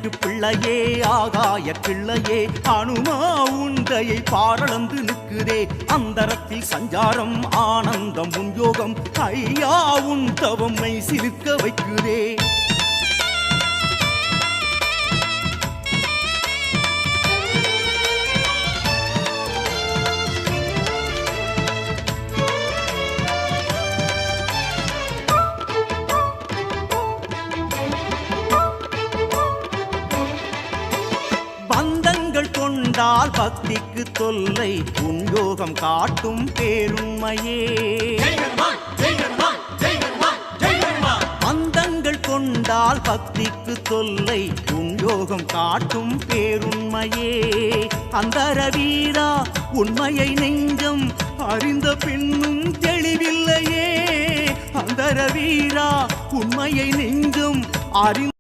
அன்னைக்கு பிள்ளையே ஆகாய கிள்ளையே அனுமா உண்டையை பாரளந்து நிற்குதே அந்தரத்தில் சஞ்சாரம் ஆனந்தம் உன் யோகம் ஐயா உன் தவம் மெய் சிலுக்க வைக்குதே பந்தங்கள் கொண்டால் பக்திக்கு தொல்லை உன் யோகம் காட்டும் பேருண்மையே பந்தங்கள் கொண்டால் பக்திக்கு தொல்லை உன் யோகம் காட்டும் பேருண்மையே அந்தர வீரா உண்மையை நெஞ்சம் அறிந்த பின்னும் தெளிவில்லையே அந்தர வீரா உண்மையை நெஞ்சம் அறிந்த